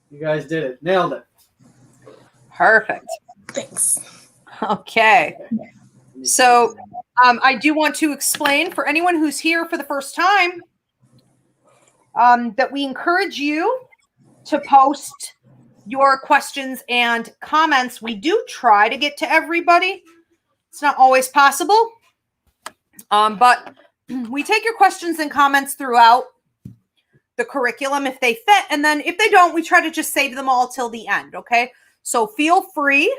You guys did it. Nailed it. Perfect. Thanks. Okay. So I do want to explain for anyone who's here for the first time that we encourage you to post your questions and comments. We do try to get to everybody. It's not always possible, but we take your questions and comments throughout the curriculum if they fit. And then if they don't, we try to just save them all till the end. Okay. So feel free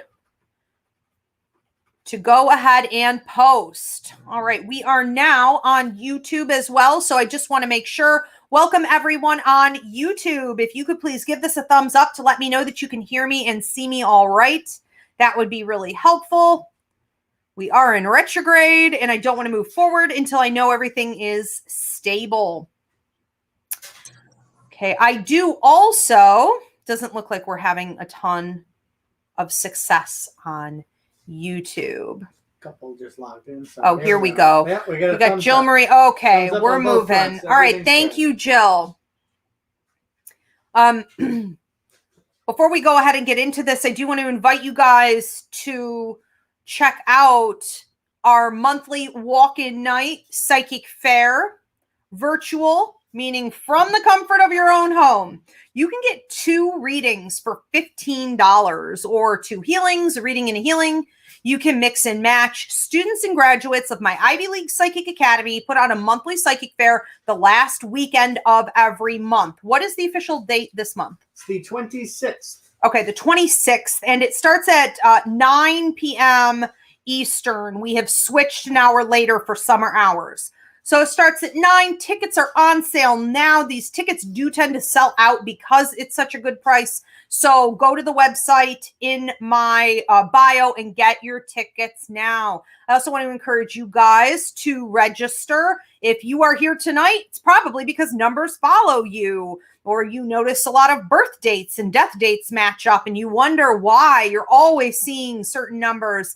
to go ahead and post. All right. We are now on YouTube as well. So I just want to make sure, welcome everyone on YouTube. If you could please give this a thumbs up to let me know that you can hear me and see me all right. That would be really helpful. We are in retrograde and I don't want to move forward until I know everything is stable. Okay. I do also, doesn't look like we're having a ton of success on YouTube. Couple just logged in. So oh, here we go. Yeah, we got Jill Marie. Okay, we're moving. All right, thank you, Jill. Before we go ahead and get into this, I do want to invite you guys to check out our monthly walk-in night psychic fair, virtual, meaning from the comfort of your own home. You can get 2 readings for $15 or 2 healings, a reading and a healing. You can mix and match. Students and graduates of my Ivy League Psychic Academy put on a monthly psychic fair the last weekend of every month. What is the official date this month? It's the 26th. Okay, the 26th. And it starts at 9 p.m. Eastern. We have switched an hour later for summer hours. So it starts at 9. Tickets are on sale now. These tickets do tend to sell out because it's such a good price. So go to the website in my bio and get your tickets now. I also want to encourage you guys to register. If you are here tonight, it's probably because numbers follow you, or you notice a lot of birth dates and death dates match up and you wonder why you're always seeing certain numbers.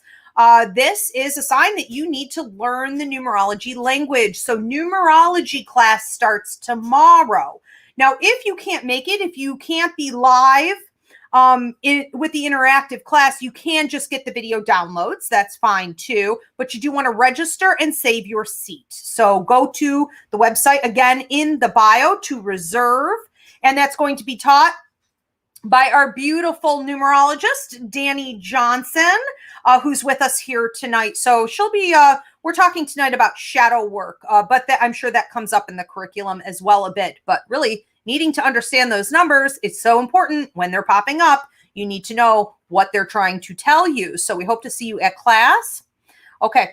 This is a sign that you need to learn the numerology language. So numerology class starts tomorrow. Now, if you can't make it, if you can't be live with the interactive class, you can just get the video downloads. That's fine too. But you do want to register and save your seat. So go to the website again in the bio to reserve. And that's going to be taught by our beautiful numerologist, Danny Johnson, who's with us here tonight. So she'll be, we're talking tonight about shadow work, but I'm sure that comes up in the curriculum as well a bit. But really needing to understand those numbers, it's so important when they're popping up. You need to know what they're trying to tell you. So we hope to see you at class. Okay.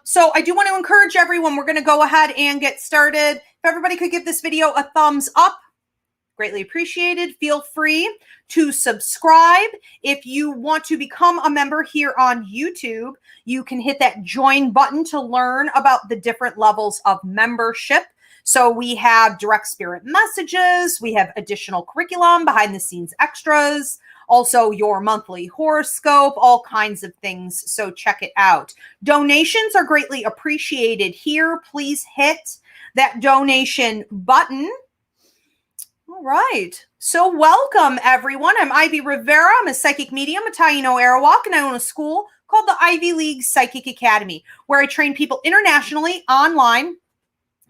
So I do want to encourage everyone. We're going to go ahead and get started. If everybody could give this video a thumbs up, greatly appreciated. Feel free to subscribe. If you want to become a member here on YouTube, you can hit that join button to learn about the different levels of membership. So we have direct spirit messages. We have additional curriculum, behind the scenes extras, also your monthly horoscope, all kinds of things. So check it out. Donations are greatly appreciated here. Please hit that donation button. All right. So welcome, everyone. I'm Ivy Rivera. I'm a psychic medium, a Taino Arawak, and I own a school called the Ivy League Psychic Academy, where I train people internationally online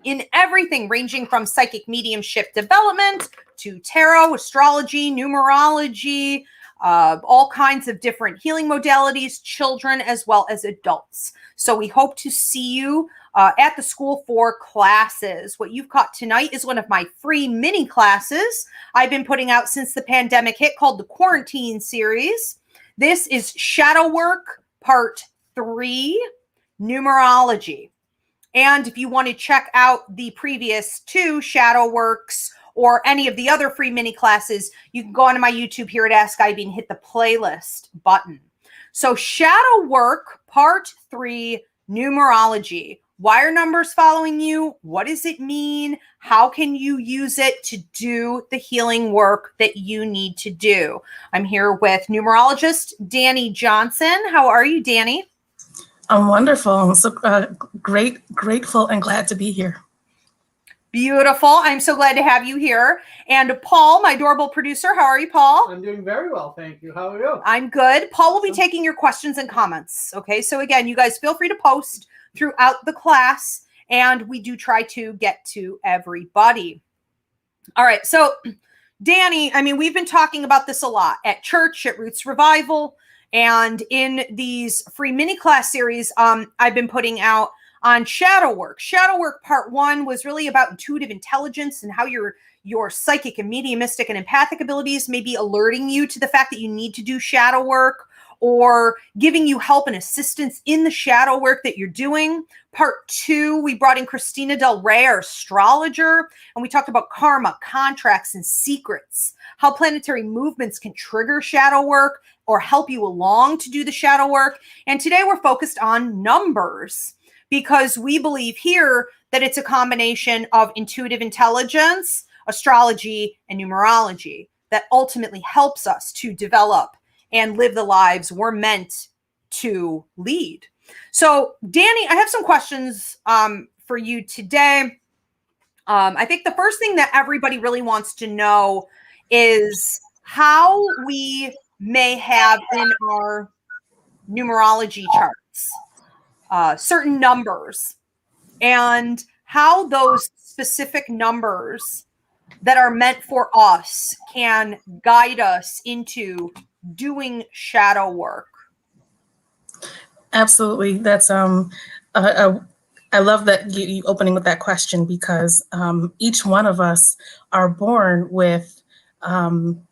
in everything ranging from psychic mediumship development to tarot, astrology, numerology, all kinds of different healing modalities, children as well as adults. So we hope to see you at the school for classes. What you've caught tonight is one of my free mini classes I've been putting out since the pandemic hit, called the Quarantine Series. This is Shadow Work Part 3, Numerology. And if you want to check out the previous 2 Shadow Works or any of the other free mini classes, you can go onto my YouTube here at Ask Ivy and hit the playlist button. So Shadow Work Part 3, Numerology. Why are numbers following you? What does it mean? How can you use it to do the healing work that you need to do? I'm here with numerologist Danny Johnson. How are you, Danny? I'm wonderful. I'm so grateful and glad to be here. Beautiful. I'm so glad to have you here. And Paul, my adorable producer, how are you, Paul? I'm doing very well, thank you. How are you? I'm good. Paul will be taking your questions and comments. Okay, so again, you guys feel free to post throughout the class, and we do try to get to everybody. All right, so Danny, I mean, we've been talking about this a lot at church, at Roots Revival, and in these free mini class series I've been putting out on shadow work. Shadow work part 1 was really about intuitive intelligence and how your psychic and mediumistic and empathic abilities may be alerting you to the fact that you need to do shadow work, or giving you help and assistance in the shadow work that you're doing. Part 2, we brought in Christina Del Rey, our astrologer, and we talked about karma, contracts, and secrets, how planetary movements can trigger shadow work or help you along to do the shadow work. And today we're focused on numbers, because we believe here that it's a combination of intuitive intelligence, astrology, and numerology that ultimately helps us to develop and live the lives we're meant to lead. So, Danny, I have some questions for you today. I think the first thing that everybody really wants to know is how we may have in our numerology charts certain numbers, and how those specific numbers that are meant for us can guide us into doing shadow work. Absolutely. That's I love that you opening with that question, because each one of us are born with certain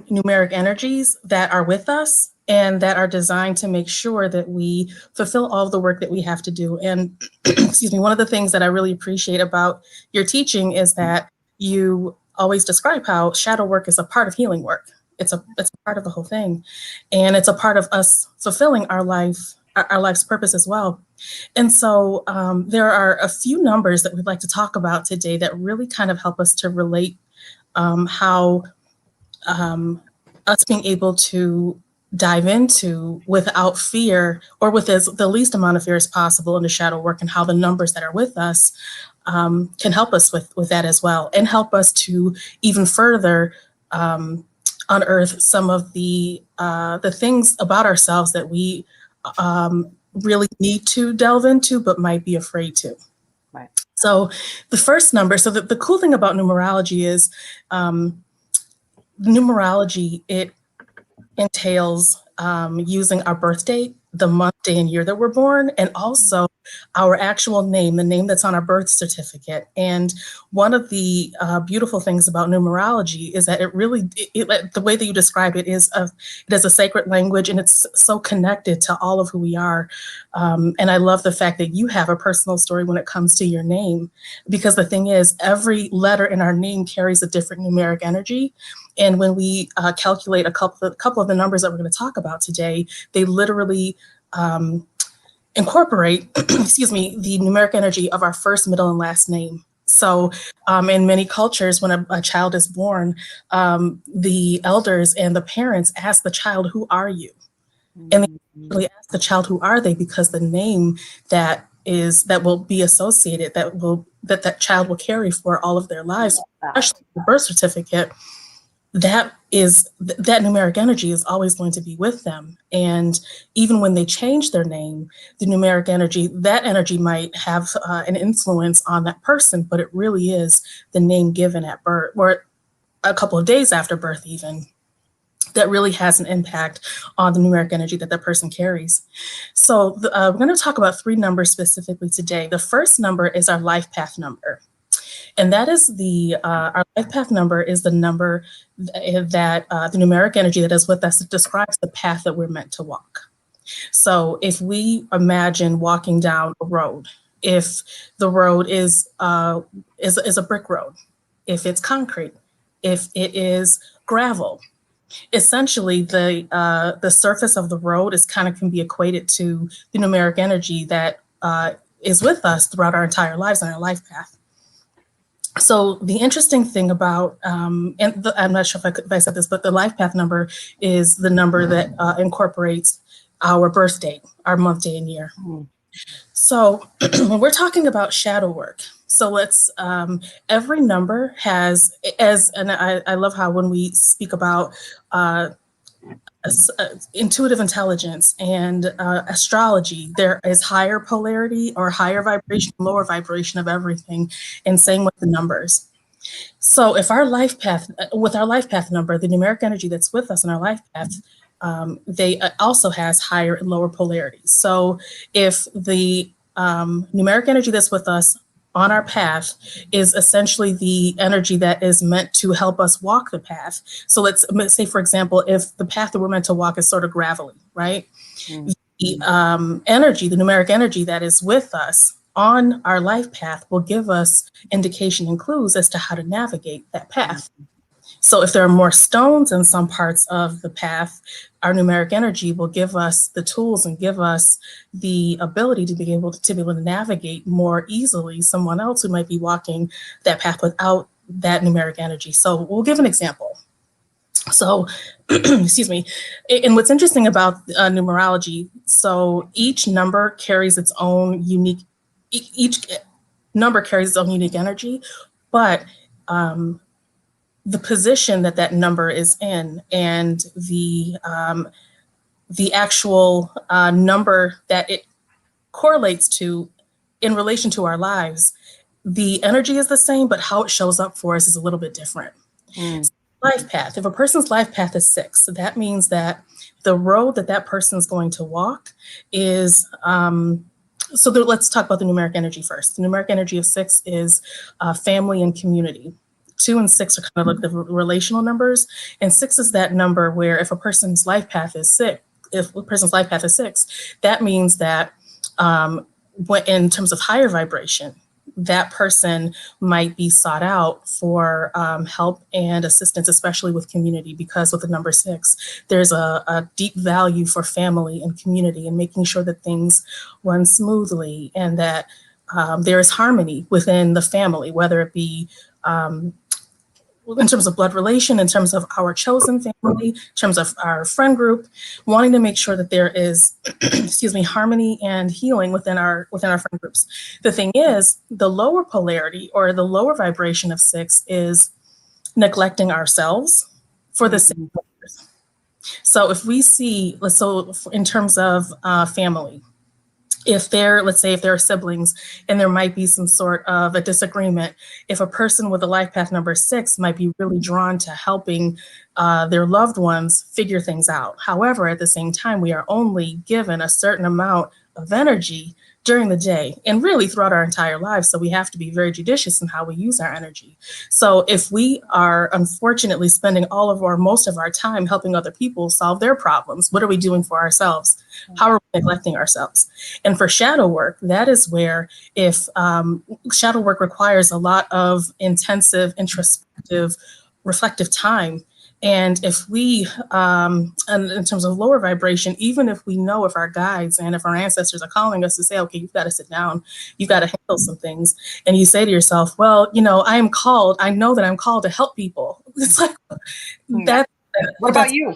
numeric energies that are with us and that are designed to make sure that we fulfill all the work that we have to do. And excuse me, one of the things that I really appreciate about your teaching is that you always describe how shadow work is a part of healing work. It's a part of the whole thing. And it's a part of us fulfilling our life's purpose as well. And so there are a few numbers that we'd like to talk about today that really kind of help us to relate how us being able to dive into without fear, or with the least amount of fear as possible, into shadow work, and how the numbers that are with us can help us with that as well, and help us to even further unearth some of the things about ourselves that we really need to delve into but might be afraid to. Right. So the first number, so the cool thing about numerology is numerology, it entails using our birth date, the month, day, and year that we're born, and also our actual name, the name that's on our birth certificate. And one of the beautiful things about numerology is that it really, the way that you describe it is it is a sacred language, and it's so connected to all of who we are. And I love the fact that you have a personal story when it comes to your name, because the thing is, every letter in our name carries a different numeric energy. And when we calculate a couple of the numbers that we're going to talk about today, they literally incorporate, excuse me, the numeric energy of our first, middle, and last name. So in many cultures, when a child is born, the elders and the parents ask the child, "Who are you?" And they really ask the child, "Who are they?" Because the name that will be associated, that child will carry for all of their lives, especially the birth certificate, that numeric energy is always going to be with them. And even when they change their name, the numeric energy, that energy might have an influence on that person, but it really is the name given at birth, or a couple of days after birth even, that really has an impact on the numeric energy that that person carries. So we're going to talk about 3 numbers specifically today. The first number is our life path number. And that is our life path number is the number that the numeric energy that is with us. It describes the path that we're meant to walk. So if we imagine walking down a road, if the road is a brick road, if it's concrete, if it is gravel, essentially the surface of the road can be equated to the numeric energy that is with us throughout our entire lives and our life path. So the interesting thing about, I'm not sure if I said this, but the life path number is the number that incorporates our birth date, our month, day, and year. So when we're talking about shadow work, So let's, every number has, and I love how when we speak about intuitive intelligence and astrology, there is higher polarity or higher vibration, lower vibration of everything, and same with the numbers. So if our life path, with our life path number, the numeric energy that's with us in our life path, they also has higher and lower polarities. So if the numeric energy that's with us on our path is essentially the energy that is meant to help us walk the path. So let's say, for example, if the path that we're meant to walk is sort of gravelly, right? Mm. The energy, the numeric energy that is with us on our life path will give us indication and clues as to how to navigate that path. So if there are more stones in some parts of the path, our numeric energy will give us the tools and give us the ability to be able to navigate more easily someone else who might be walking that path without that numeric energy. So we'll give an example. So, excuse me. And what's interesting about numerology, so each number carries its own unique, each number carries its own unique energy, but the position that that number is in and the actual number that it correlates to in relation to our lives, the energy is the same, but how it shows up for us is a little bit different. So life path, if a person's life path is 6, so that means that the road that that person is going to walk is, let's talk about the numeric energy first. The numeric energy of 6 is family and community. 2 and 6 are kind of like the relational numbers, and 6 is that number where if a person's life path is 6, that means that when, in terms of higher vibration, that person might be sought out for help and assistance, especially with community, because with the number 6, there's a deep value for family and community and making sure that things run smoothly and that there is harmony within the family, whether it be in terms of blood relation, in terms of our chosen family, in terms of our friend group, wanting to make sure that there is, harmony and healing within our friend groups. The thing is, the lower polarity or the lower vibration of 6 is neglecting ourselves for the sake of others. So if we see, in terms of family, if there are siblings and there might be some sort of a disagreement, if a person with a life path number 6 might be really drawn to helping their loved ones figure things out. However, at the same time, we are only given a certain amount of energy during the day and really throughout our entire lives. So we have to be very judicious in how we use our energy. So if we are unfortunately spending most of our time helping other people solve their problems, what are we doing for ourselves? How are we neglecting ourselves? And for shadow work, that is where if shadow work requires a lot of intensive, introspective, reflective time. And if we, and in terms of lower vibration, even if we know if our guides and if our ancestors are calling us to say, okay, you've got to sit down, you've got to handle some things. And you say to yourself, well, I know that I'm called to help people. It's like, what about you?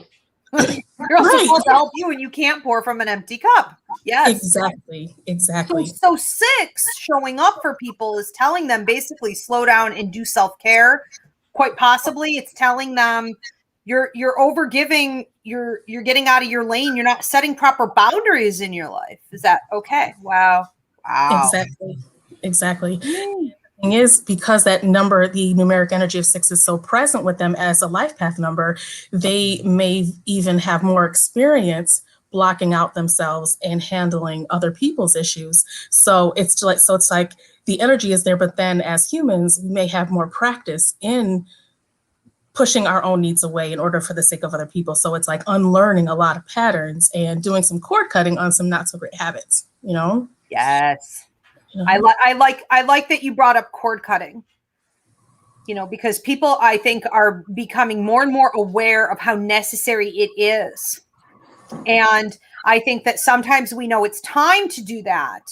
You're also right. called to help you and you can't pour from an empty cup. Yes. Exactly. So 6 showing up for people is telling them basically slow down and do self-care. Quite possibly it's telling them you're overgiving, you're getting out of your lane, you're not setting proper boundaries in your life. Is that okay? Wow. Exactly. The thing is, because that number, the numeric energy of 6 is so present with them as a life path number, they may even have more experience blocking out themselves and handling other people's issues. So it's like the energy is there, but then as humans, we may have more practice in pushing our own needs away in order for the sake of other people. So it's like unlearning a lot of patterns and doing some cord cutting on some not so great habits, Yes. I like that you brought up cord cutting, because people, I think, are becoming more and more aware of how necessary it is. And I think that sometimes we know it's time to do that.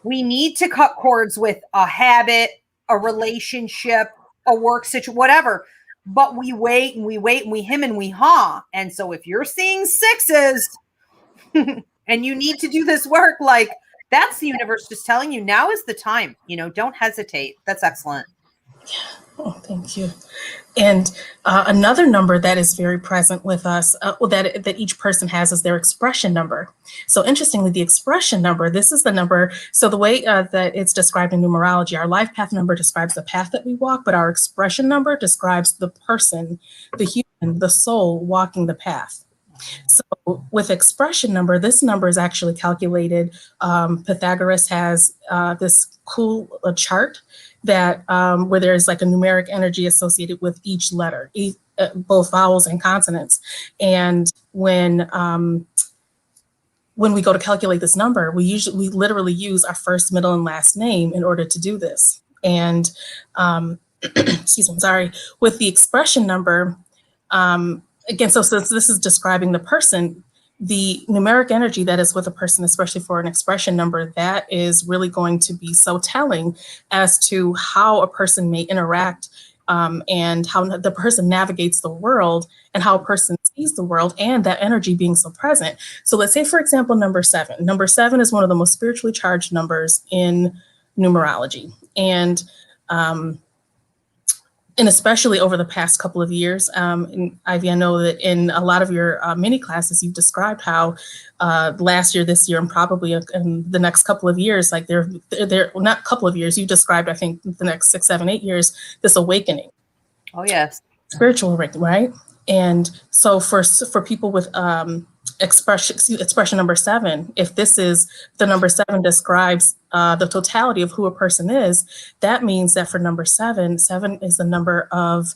We need to cut cords with a habit, a relationship, a work situation, whatever. But we wait and we wait and we hem and we haw. And so if you're seeing 6s and you need to do this work, like that's the universe just telling you now is the time. Don't hesitate. That's excellent. Oh, thank you. And another number that is very present with us, that each person has, is their expression number. So interestingly, the expression number, this is the number, so the way that it's described in numerology, our life path number describes the path that we walk, but our expression number describes the person, the human, the soul walking the path. So with expression number, this number is actually calculated. Pythagoras has this cool chart that where there's like a numeric energy associated with each letter, both vowels and consonants. And when we go to calculate this number, we literally use our first, middle, and last name in order to do this. And excuse me, sorry, with the expression number, again, so since this is describing the person, the numeric energy that is with a person, especially for an expression number, that is really going to be so telling as to how a person may interact and how the person navigates the world and how a person sees the world, and that energy being so present. So let's say, for example, number 7. Number 7 is one of the most spiritually charged numbers in numerology. And especially over the past couple of years, and Ivy, I know that in a lot of your mini classes, you've described how last year, this year, and probably in the next couple of years, like they're not couple of years, you described, I think, the next 6, 7, 8 years, this awakening. Oh, yes. Spiritual awakening, right? And so for people with expression number 7, if this is the number 7 describes the totality of who a person is, that means that for number 7 is the number of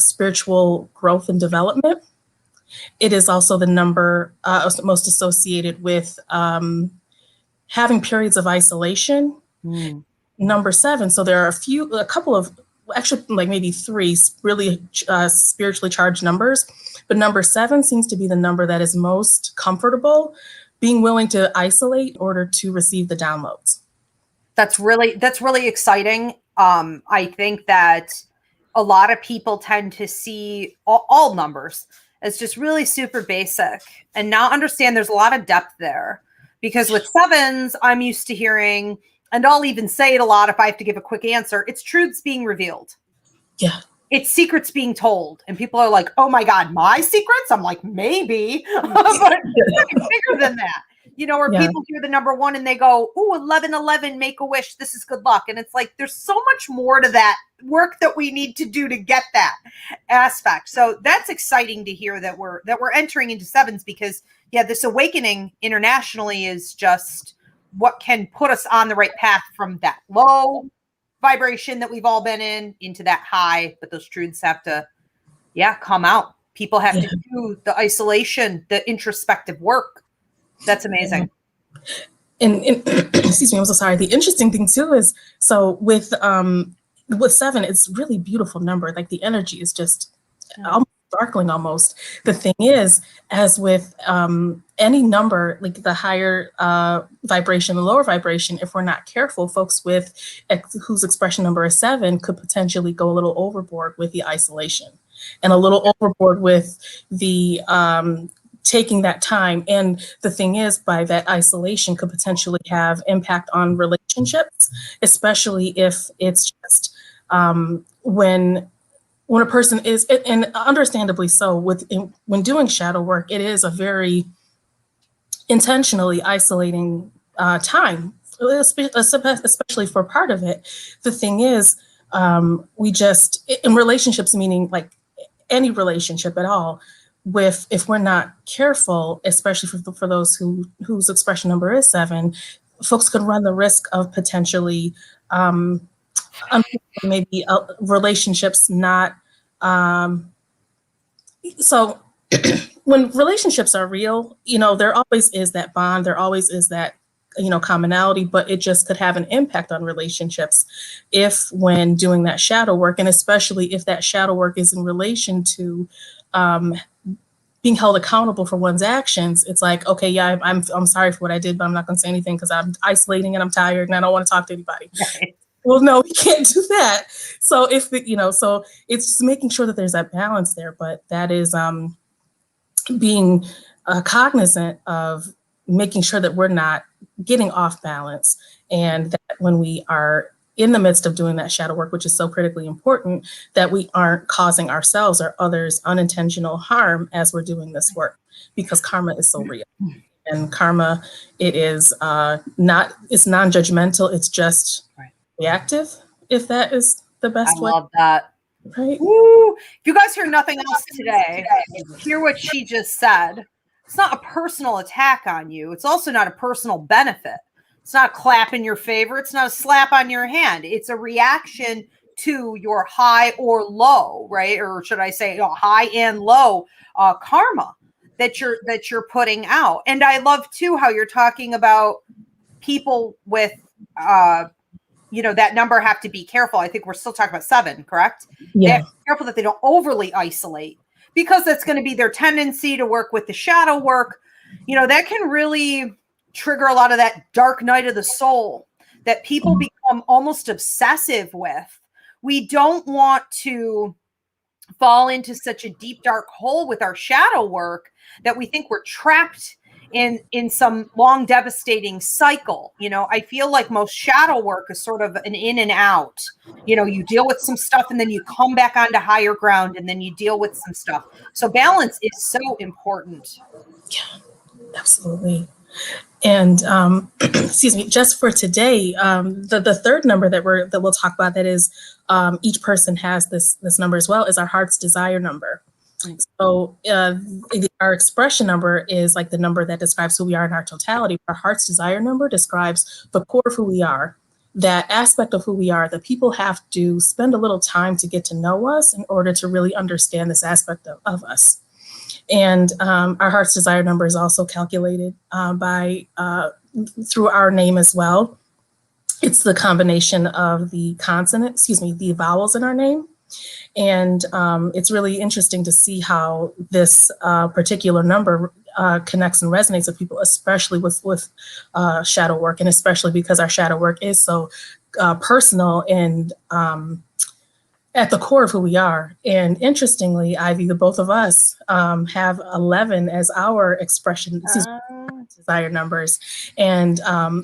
spiritual growth and development. It is also the number most associated with having periods of isolation. Number 7, so there are a couple of, actually like maybe 3 really spiritually charged numbers, but number 7 seems to be the number that is most comfortable being willing to isolate in order to receive the downloads. That's really exciting. I think that a lot of people tend to see all numbers as just really super basic and not understand there's a lot of depth there, because with 7s, I'm used to hearing, and I'll even say it a lot if I have to give a quick answer, it's truths being revealed. Yeah. It's secrets being told. And people are like, oh my God, my secrets? I'm like, maybe, but it's bigger than that. Or people hear the number 1 and they go, ooh, 1111, make a wish. This is good luck. And it's like, there's so much more to that work that we need to do to get that aspect. So that's exciting to hear that we're entering into 7s, because this awakening internationally is just what can put us on the right path from that low vibration that we've all been in into that high. But those truths have to, come out. People have to do the isolation, the introspective work. That's amazing. And excuse me, I'm so sorry. The interesting thing too is, so with 7, it's really beautiful number. Like the energy is just almost sparkling almost. The thing is, as with any number, like the higher vibration, the lower vibration, if we're not careful, folks with whose expression number is 7 could potentially go a little overboard with the isolation and a little overboard with the taking that time. And the thing is, by that isolation could potentially have impact on relationships, especially if it's just when a person is, and understandably so, when doing shadow work, it is a very intentionally isolating time, especially for part of it. The thing is, we just, in relationships, meaning like any relationship at all, if we're not careful, especially for those whose expression number is 7, folks could run the risk of potentially maybe relationships not. So when relationships are real, there always is that bond, there always is that commonality, but it just could have an impact on relationships when doing that shadow work, and especially if that shadow work is in relation to being held accountable for one's actions. It's like, okay, yeah, I'm sorry for what I did, but I'm not going to say anything because I'm isolating and I'm tired and I don't want to talk to anybody. Right. Well, no, we can't do that. So so it's just making sure that there's that balance there, but that is being cognizant of making sure that we're not getting off balance, and that when we are in the midst of doing that shadow work, which is so critically important, that we aren't causing ourselves or others unintentional harm as we're doing this work, because karma is so real. And karma, it is it's non-judgmental, it's just reactive, if that is the best way. I love that. Right. Woo. If you guys hear nothing else today, hear what she just said. It's not a personal attack on you. It's also not a personal benefit. It's not a clap in your favor. It's not a slap on your hand. It's a reaction to your high or low, right? Or should I say, high and low karma that you're putting out. And I love too how you're talking about people with that number have to be careful. I think we're still talking about 7, correct? Yeah. They have to be careful that they don't overly isolate, because that's going to be their tendency to work with the shadow work. That can really trigger a lot of that dark night of the soul that people become almost obsessive with. We don't want to fall into such a deep, dark hole with our shadow work that we think we're trapped in some long, devastating cycle. I feel like most shadow work is sort of an in and out. You deal with some stuff and then you come back onto higher ground and then you deal with some stuff. So balance is so important. Yeah, absolutely. And excuse me, just for today, the third number that we'll talk about, that is each person has this number as well, is our heart's desire number. So our expression number is like the number that describes who we are in our totality. Our heart's desire number describes the core of who we are, that aspect of who we are, that people have to spend a little time to get to know us in order to really understand this aspect of us. And our heart's desire number is also calculated through our name as well. It's the combination of the the vowels in our name. And it's really interesting to see how this particular number connects and resonates with people, especially with shadow work, and especially because our shadow work is so personal and at the core of who we are. And interestingly, Ivy, the both of us have 11 as our expression desire numbers, and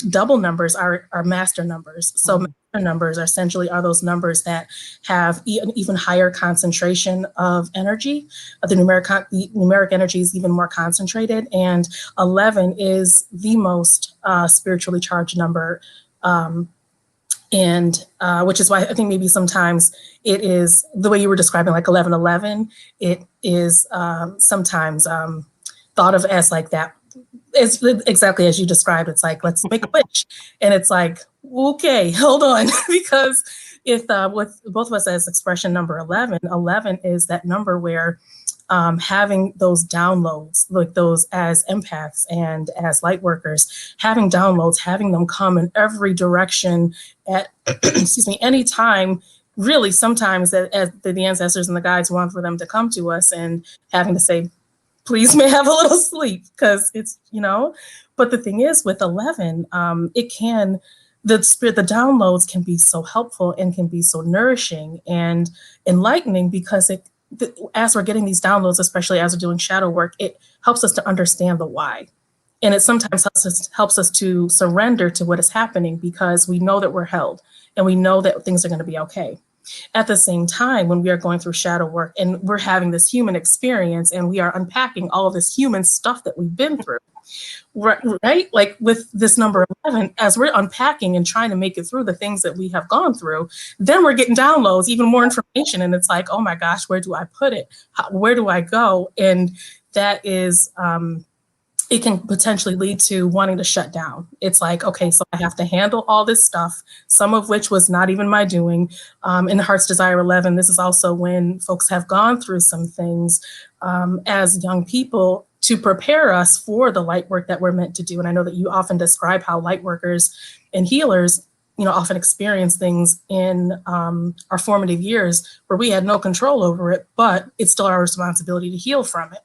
double numbers are master numbers. So master numbers essentially are those numbers that have an even higher concentration of energy. The numeric energy is even more concentrated, and 11 is the most spiritually charged number. And which is why I think maybe sometimes it is the way you were describing, like 1111, it is sometimes thought of as like that. It's exactly as you described. It's like, let's make a wish. And it's like, okay, hold on. Because if with both of us as expression number 11 is that number where having those downloads, like those as empaths and as light workers, having downloads, having them come in every direction at, any time, really sometimes that as the ancestors and the guides want for them to come to us, and having to say, please may I have a little sleep, because it's, but the thing is with 11, the downloads can be so helpful and can be so nourishing and enlightening, because as we're getting these downloads, especially as we're doing shadow work, it helps us to understand the why. And it sometimes helps us to surrender to what is happening, because we know that we're held and we know that things are going to be okay. At the same time, when we are going through shadow work and we're having this human experience and we are unpacking all of this human stuff that we've been through, right? Like with this number 11, as we're unpacking and trying to make it through the things that we have gone through, then we're getting downloads, even more information. And it's like, oh my gosh, where do I put it? Where do I go? And that is, it can potentially lead to wanting to shut down. It's like, okay, so I have to handle all this stuff, some of which was not even my doing. In the Heart's Desire 11, this is also when folks have gone through some things as young people to prepare us for the light work that we're meant to do. And I know that you often describe how light workers and healers, often experience things in our formative years where we had no control over it, but it's still our responsibility to heal from it.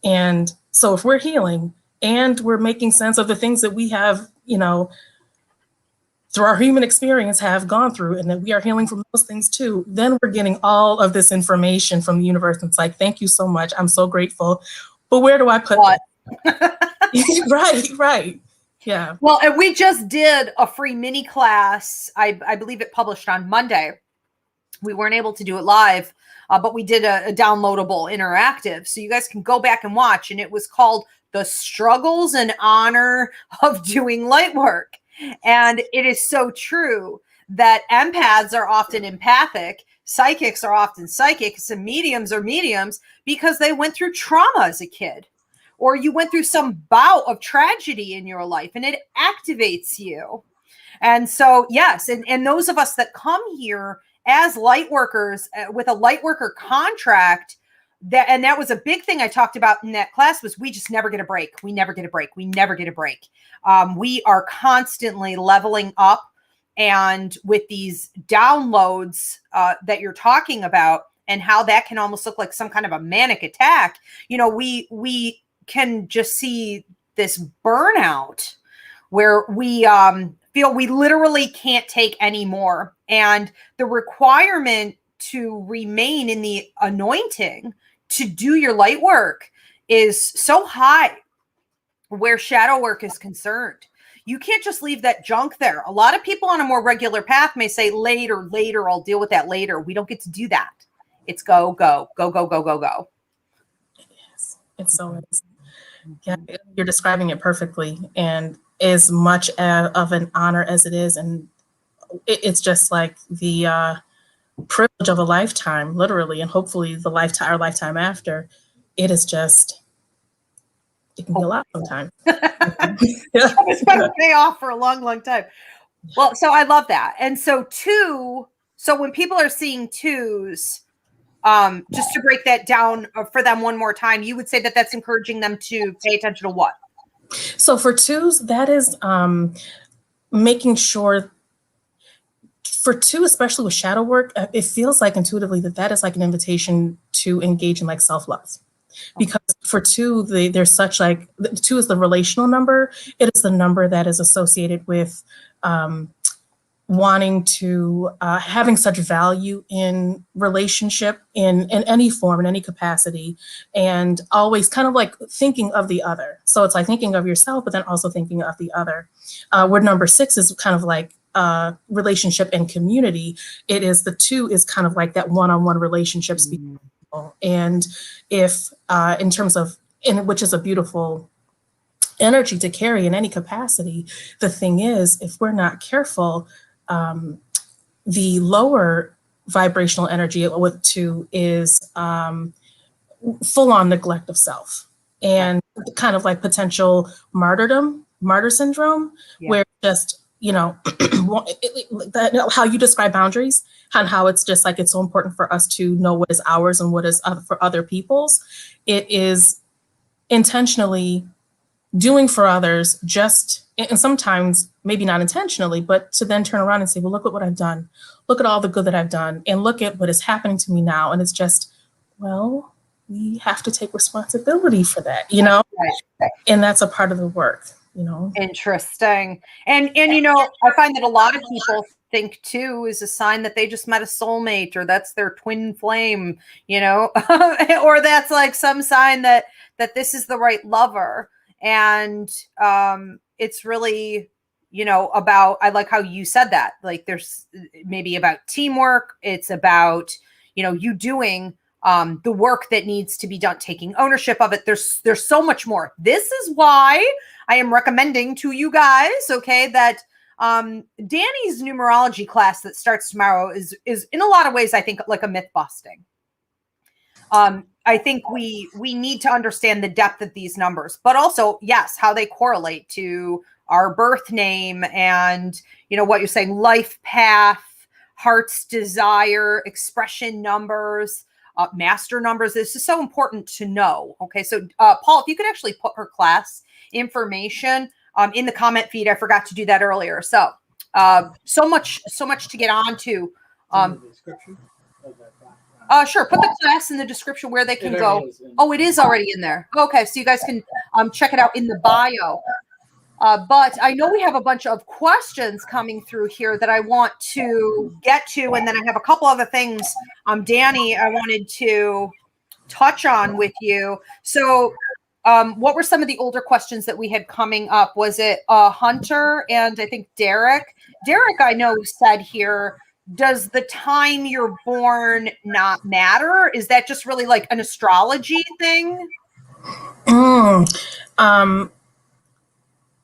And so if we're healing and we're making sense of the things that we have, through our human experience have gone through, and that we are healing from those things too, then we're getting all of this information from the universe. And it's like, thank you so much. I'm so grateful. But where do I put what? Right. Yeah. Well, and we just did a free mini class. I believe it published on Monday. We weren't able to do it live, but we did a downloadable interactive. So you guys can go back and watch. And it was called The Struggles and Honor of Doing Light Work. And it is so true that empaths are often empathic, psychics are often psychics, and mediums are mediums because they went through trauma as a kid, or you went through some bout of tragedy in your life and it activates you. And so, yes, and those of us that come here as light workers with a light worker contract, that was a big thing I talked about in that class, was we just never get a break. We never get a break. We never get a break. We are constantly leveling up. And with these downloads that you're talking about, and how that can almost look like some kind of a manic attack, we can just see this burnout where we feel we literally can't take any more. And the requirement to remain in the anointing to do your light work is so high where shadow work is concerned. You can't just leave that junk there. A lot of people on a more regular path may say, later, I'll deal with that later. We don't get to do that. It's go, go, go, go, go, go, go. Yes, it so is. Yeah, you're describing it perfectly. And as much of an honor as it is, and it's just like the privilege of a lifetime, literally, and hopefully our lifetime after. It is just, it can be a lot sometimes. It's going to pay off for a long, long time. Well, so I love that. And so when people are seeing twos, just to break that down for them one more time, you would say that that's encouraging them to pay attention to what? So for twos, that is making sure, for two, especially with shadow work, it feels like intuitively that is like an invitation to engage in like self-love. Because for two, there's such like, two is the relational number. It is the number that is associated with wanting to, having such value in relationship in any form, in any capacity, and always kind of like thinking of the other. So it's like thinking of yourself, but then also thinking of the other. Where number 6 is kind of like relationship and community. It is, the 2 is kind of like that one-on-one relationships. And if in terms of, which is a beautiful energy to carry in any capacity, the thing is, if we're not careful, the lower vibrational energy with 2 is full on neglect of self, and kind of like potential martyr syndrome, where just, how you describe boundaries and how it's just like, it's so important for us to know what is ours and what is for other people's. It is intentionally doing for others, and sometimes maybe not intentionally, but to then turn around and say, well, look at what I've done. Look at all the good that I've done, and look at what is happening to me now. And it's just, well, we have to take responsibility for that, Right. And that's a part of the work, Interesting. And I find that a lot of people think 2 is a sign that they just met a soulmate, or that's their twin flame, or that's like some sign that this is the right lover. And it's really, about, I like how you said that, like there's maybe about teamwork. It's about, you doing the work that needs to be done, taking ownership of it. There's so much more. This is why I am recommending to you guys, okay, that Danny's numerology class that starts tomorrow is in a lot of ways, I think, like a myth busting. I think we need to understand the depth of these numbers, but also, yes, how they correlate to our birth name and, what you're saying, life path, heart's desire, expression numbers, master numbers. This is so important to know. Okay. So, Paul, if you could actually put her class information in the comment feed. I forgot to do that earlier. So, so much to get on to. Sure. Put the class in the description where they can go. Oh, it is already in there. Okay. So you guys can check it out in the bio. But I know we have a bunch of questions coming through here that I want to get to. And then I have a couple other things, Danny, I wanted to touch on with you. So what were some of the older questions that we had coming up? Was it Hunter and I think Derek? Derek, I know, said here, does the time you're born not matter? Is that just really like an astrology thing?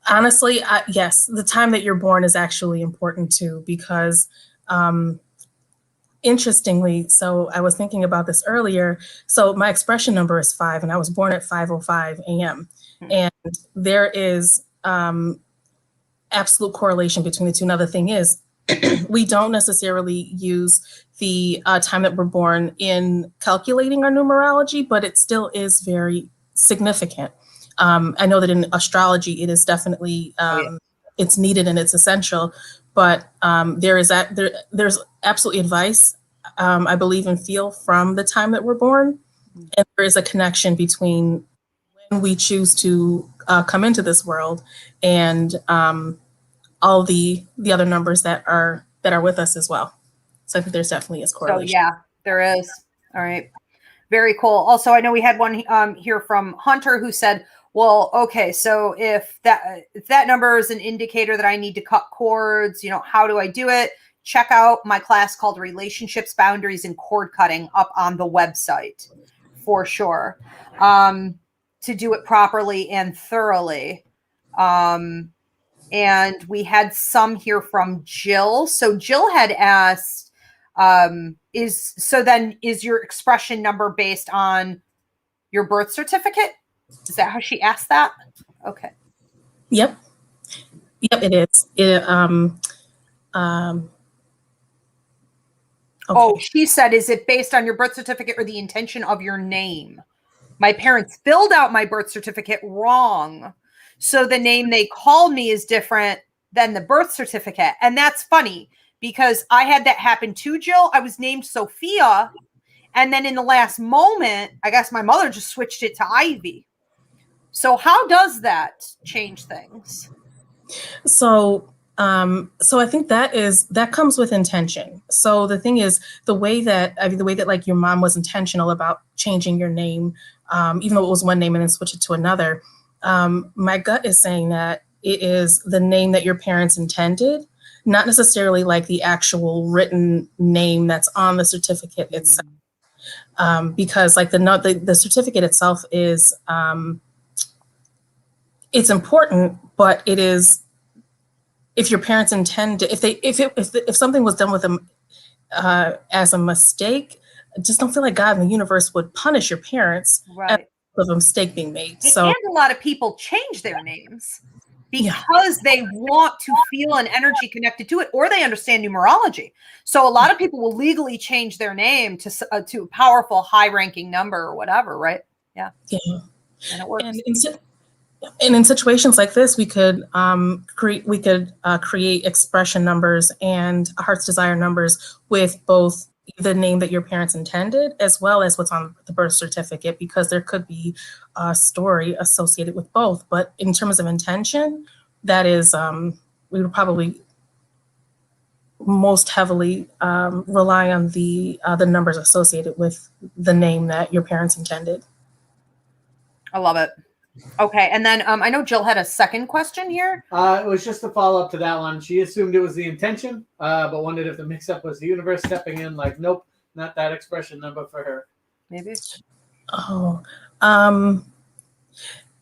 Honestly, yes, the time that you're born is actually important too, because interestingly, so I was thinking about this earlier. So my expression number is 5, and I was born at 5:05 a.m. And there is absolute correlation between the two. Now, the thing is, we don't necessarily use the time that we're born in calculating our numerology, but it still is very significant. I know that in astrology, it is definitely it's needed and it's essential. But there's absolutely advice, I believe and feel, from the time that we're born. And there is a connection between when we choose to come into this world and all the other numbers that are with us as well. So I think there's definitely a correlation. Oh, yeah, there is. All right. Very cool. Also, I know we had one here from Hunter who said, well, okay, so if that number is an indicator that I need to cut cords, how do I do it? Check out my class called Relationships, Boundaries, and Cord Cutting up on the website for sure, to do it properly and thoroughly. And we had some here from Jill. So Jill had asked, is your expression number based on your birth certificate? Is that how she asked that? Okay. Yep, it is. Okay. Oh, she said, is it based on your birth certificate or the intention of your name? My parents filled out my birth certificate wrong. So the name they called me is different than the birth certificate. And that's funny because I had that happen too, Jill. I was named Sophia. And then in the last moment, I guess my mother just switched it to Ivy. So how does that change things? So I think that comes with intention. So the thing is, the way that like your mom was intentional about changing your name, even though it was one name and then switch it to another, my gut is saying that it is the name that your parents intended, not necessarily like the actual written name that's on the certificate itself. Because like the certificate itself is, it's important, but it is, if your parents intend to, if something was done with them as a mistake, I just don't feel like God in the universe would punish your parents of a mistake being made. So, and a lot of people change their names because they want to feel an energy connected to it, or they understand numerology. So a lot of people will legally change their name to a powerful, high-ranking number or whatever, right? Yeah. And it works. And in situations like this, we could create expression numbers and heart's desire numbers with both the name that your parents intended as well as what's on the birth certificate, because there could be a story associated with both. But in terms of intention, that is, we would probably most heavily rely on the numbers associated with the name that your parents intended. I love it. Okay, and then I know Jill had a second question here. It was just a follow-up to that one. She assumed it was the intention, but wondered if the mix-up was the universe stepping in, like, nope, not that expression number for her. Maybe. Oh,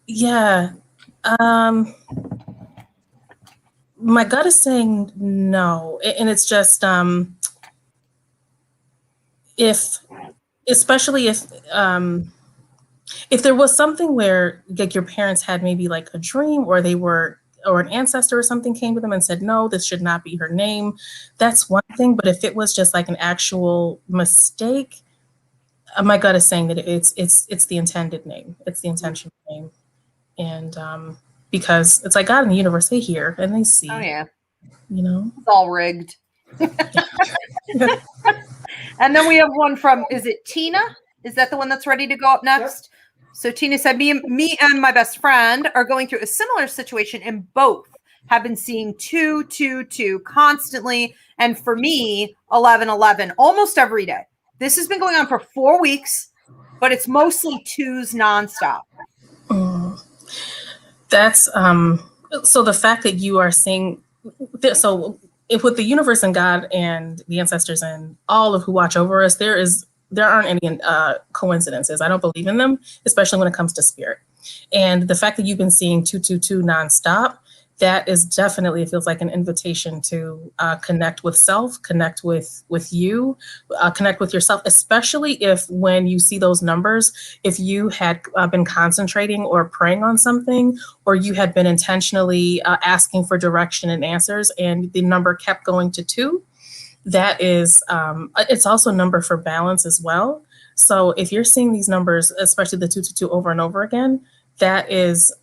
yeah. My gut is saying no, and it's just especially if there was something where like your parents had maybe like a dream or an ancestor or something came to them and said, no, this should not be her name, that's one thing. But if it was just like an actual mistake, my gut is saying that it's the intended name. It's the intentional name. And because it's like God in the universe, they hear and they see. Oh, yeah. It's all rigged. And then we have one from, is it Tina? Is that the one that's ready to go up next? Yep. So Tina said, me and my best friend are going through a similar situation, and both have been seeing 222 constantly. And for me, 1111 almost every day. This has been going on for 4 weeks, but it's mostly twos nonstop. That's so the fact that you are seeing so if with the universe and God and the ancestors and all of who watch over us, there aren't any coincidences. I don't believe in them, especially when it comes to spirit. And the fact that you've been seeing 222 nonstop, that is definitely, it feels like an invitation to connect with self, connect with you, connect with yourself, especially if when you see those numbers, if you had been concentrating or praying on something, or you had been intentionally asking for direction and answers, and the number kept going to 2, that is, it's also a number for balance as well. So if you're seeing these numbers, especially the 222 over and over again, that is,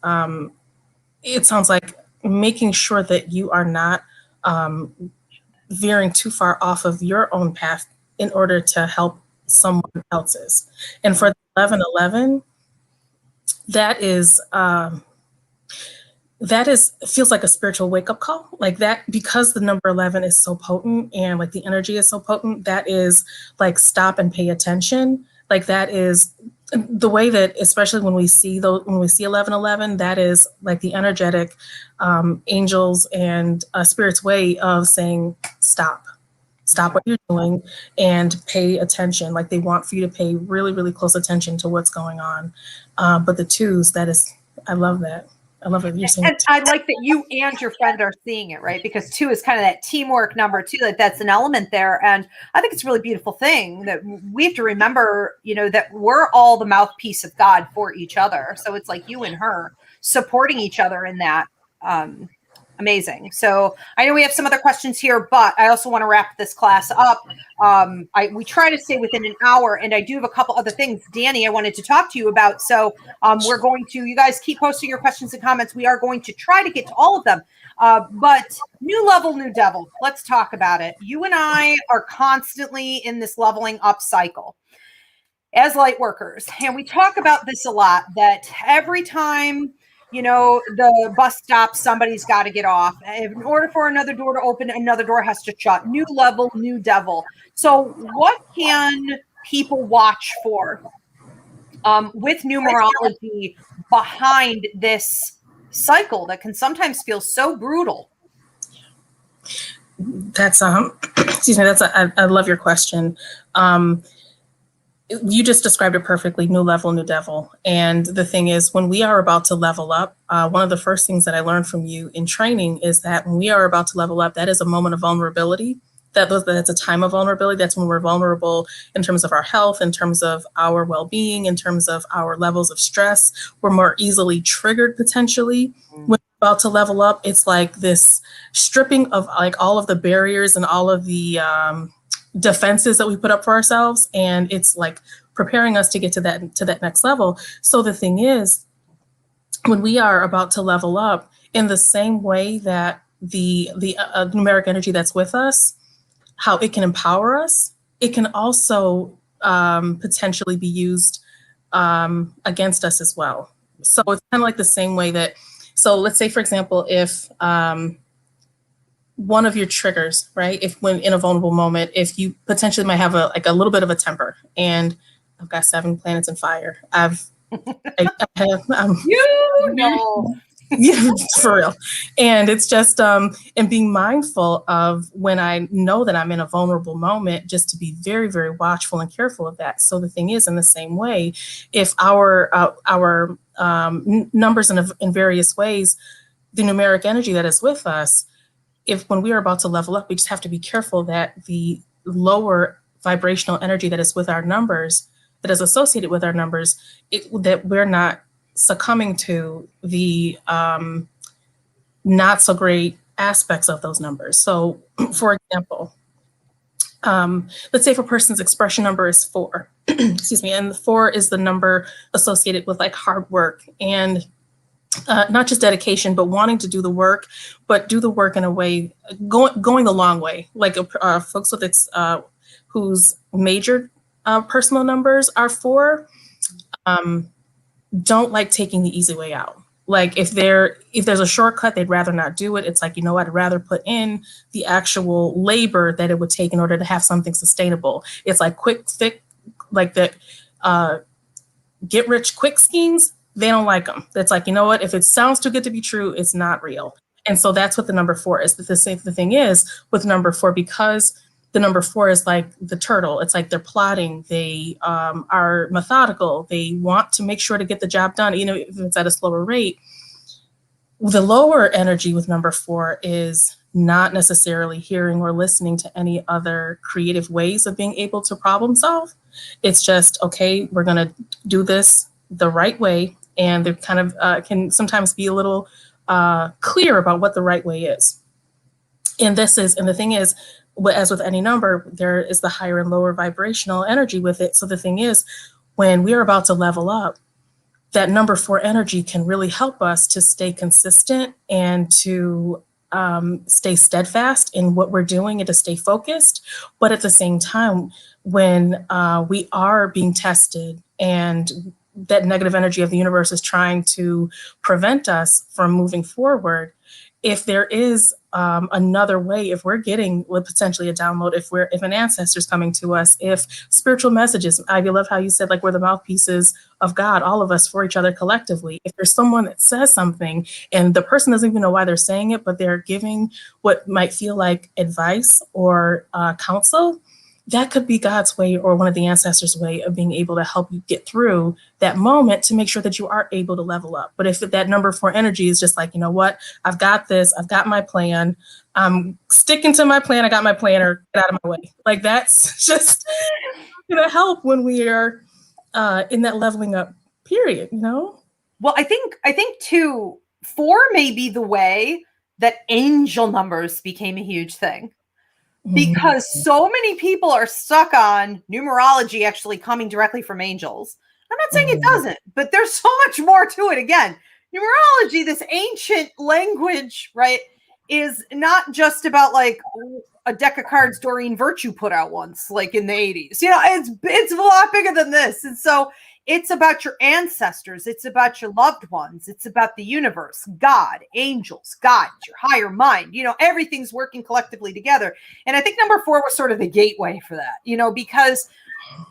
it sounds like making sure that you are not veering too far off of your own path in order to help someone else's. And for 1111, that is feels like a spiritual wake-up call, like that, because the number 11 is so potent and like the energy is so potent. That is like, stop and pay attention. Like that is the way that, especially when we see 1111, that is like the energetic angels and spirits way of saying stop what you're doing and pay attention. Like they want for you to pay really, really close attention to what's going on. But the 2s, that is, I love that. I love it. You're seeing And I like that you and your friend are seeing it, right? Because 2 is kind of that teamwork number too. That's an element there. And I think it's a really beautiful thing that we have to remember, that we're all the mouthpiece of God for each other. So it's like you and her supporting each other in that. Amazing. So I know we have some other questions here, but I also want to wrap this class up. We try to stay within an hour, and I do have a couple other things, Danny, I wanted to talk to you about. So we're going to, you guys keep posting your questions and comments. We are going to try to get to all of them. But new level, new devil. Let's talk about it. You and I are constantly in this leveling up cycle as light workers. And we talk about this a lot, that every time the bus stops, somebody's got to get off. In order for another door to open, another door has to shut. New level, new devil. So what can people watch for with numerology behind this cycle that can sometimes feel so brutal? That's excuse me, I love your question. You just described it perfectly, new level, new devil. And the thing is, when we are about to level up, one of the first things that I learned from you in training is that when we are about to level up, that is a moment of vulnerability. That's a time of vulnerability. That's when we're vulnerable in terms of our health, in terms of our well-being, in terms of our levels of stress. We're more easily triggered potentially. When we're about to level up, it's like this stripping of like all of the barriers and all of the defenses that we put up for ourselves, and it's like preparing us to get to that next level. So the thing is, when we are about to level up, in the same way that the numeric energy that's with us, how it can empower us, it can also potentially be used against us as well. So it's kind of like the same way that, so let's say, for example, if one of your triggers, right? If when in a vulnerable moment, if you potentially might have a little bit of a temper, and I've got 7 planets in fire. Yeah, for real. And it's just, and being mindful of when I know that I'm in a vulnerable moment, just to be very, very watchful and careful of that. So the thing is, in the same way, if our numbers in various ways, the numeric energy that is with us, if when we are about to level up, we just have to be careful that the lower vibrational energy that is with our numbers, that is associated with our numbers, that we're not succumbing to the not so great aspects of those numbers. So for example, let's say if a person's expression number is 4, excuse me, and the 4 is the number associated with like hard work and not just dedication, but wanting to do the work, but do the work in a way, going the long way. Like folks with whose major personal numbers are 4, don't like taking the easy way out. Like if there's a shortcut, they'd rather not do it. It's like, you know what, I'd rather put in the actual labor that it would take in order to have something sustainable. It's like quick fix, like the get rich quick schemes. They don't like them. It's like, you know what? If it sounds too good to be true, it's not real. And so that's what the number 4 is. The thing is with number 4, because the number 4 is like the turtle. It's like they're plotting. They are methodical. They want to make sure to get the job done, you know, if it's at a slower rate. The lower energy with number 4 is not necessarily hearing or listening to any other creative ways of being able to problem solve. It's just, okay, we're going to do this the right way. And they kind of can sometimes be a little clear about what the right way is. And the thing is, as with any number, there is the higher and lower vibrational energy with it. So the thing is, when we are about to level up, that number 4 energy can really help us to stay consistent and to stay steadfast in what we're doing and to stay focused. But at the same time, when we are being tested and that negative energy of the universe is trying to prevent us from moving forward, if there is another way, if we're getting potentially a download, if an ancestor's coming to us, if spiritual messages, I love how you said, like, we're the mouthpieces of God, all of us for each other collectively. If there's someone that says something and the person doesn't even know why they're saying it, but they're giving what might feel like advice or counsel, that could be God's way or one of the ancestors' way of being able to help you get through that moment to make sure that you are able to level up. But if that number 4 energy is just like, you know what, I've got this, I've got my plan, I'm sticking to my plan, I got my planner, get out of my way. Like, that's just going to help when we are in that leveling up period, you know? Well, I think too, 4 may be the way that angel numbers became a huge thing. Because so many people are stuck on numerology actually coming directly from angels. I'm not saying it doesn't, but there's so much more to it. Again, numerology, this ancient language, right, is not just about like a deck of cards Doreen Virtue put out once, like in the 80s. You know, it's a lot bigger than this. And so it's about your ancestors. It's about your loved ones. It's about the universe, God, angels, God, your higher mind. You know, everything's working collectively together. And I think number 4 was sort of the gateway for that, you know, because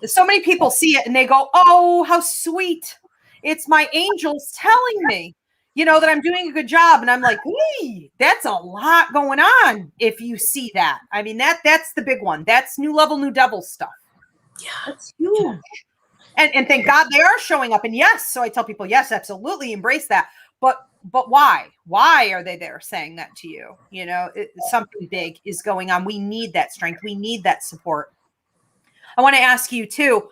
so many people see it and they go, oh, how sweet. It's my angels telling me, you know, that I'm doing a good job. And I'm like, hey, that's a lot going on if you see that. I mean, that's the big one. That's new level, new devil stuff. Yeah. That's huge. Yeah. And thank God they are showing up. And yes, so I tell people, yes, absolutely embrace that. But why? Why are they there saying that to you? You know, something big is going on. We need that strength. We need that support. I want to ask you too,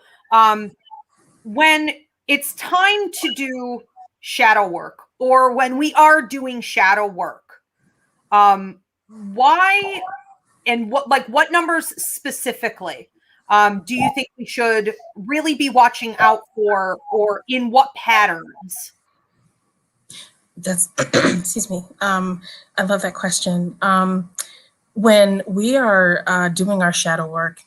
when it's time to do shadow work or when we are doing shadow work, why and what numbers specifically? Do you think we should really be watching out for, or in what patterns? That's, excuse me. I love that question. When we are doing our shadow work,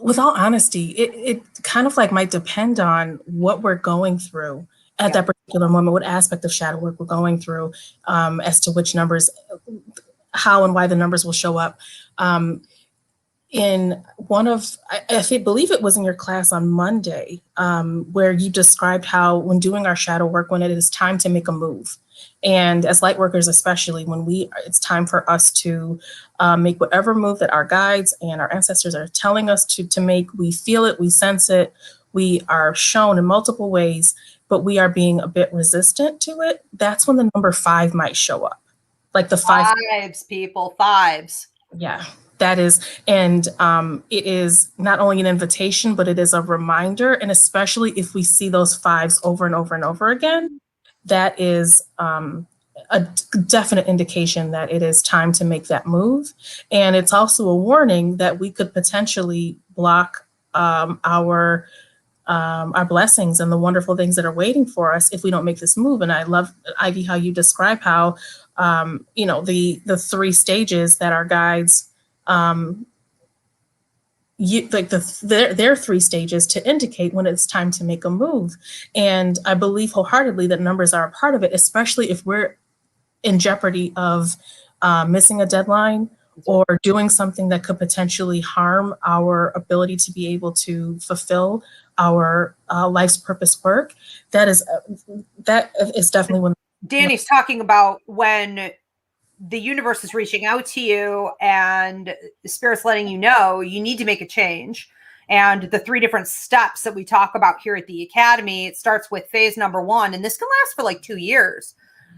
with all honesty, it kind of like might depend on what we're going through at that particular moment, what aspect of shadow work we're going through, as to which numbers, how and why the numbers will show up. In one of, I believe it was in your class on Monday, where you described how when doing our shadow work, when it is time to make a move, and as light workers, especially when it's time for us to make whatever move that our guides and our ancestors are telling us to make, we feel it, we sense it, we are shown in multiple ways, but we are being a bit resistant to it. That's when the number 5 might show up. Like the fives, people, 5s. Yeah. That is, and it is not only an invitation, but it is a reminder. And especially if we see those 5s over and over and over again, that is a definite indication that it is time to make that move. And it's also a warning that we could potentially block our blessings and the wonderful things that are waiting for us if we don't make this move. And I love, Ivy, how you describe how, you know, the 3 stages that our guides, their 3 stages to indicate when it's time to make a move. And I believe wholeheartedly that numbers are a part of it, especially if we're in jeopardy of missing a deadline or doing something that could potentially harm our ability to be able to fulfill our life's purpose work, that is definitely when Danny's talking about when the universe is reaching out to you and the spirit's letting you know you need to make a change. And the 3 different steps that we talk about here at the Academy, it starts with phase number 1, and this can last for like 2 years.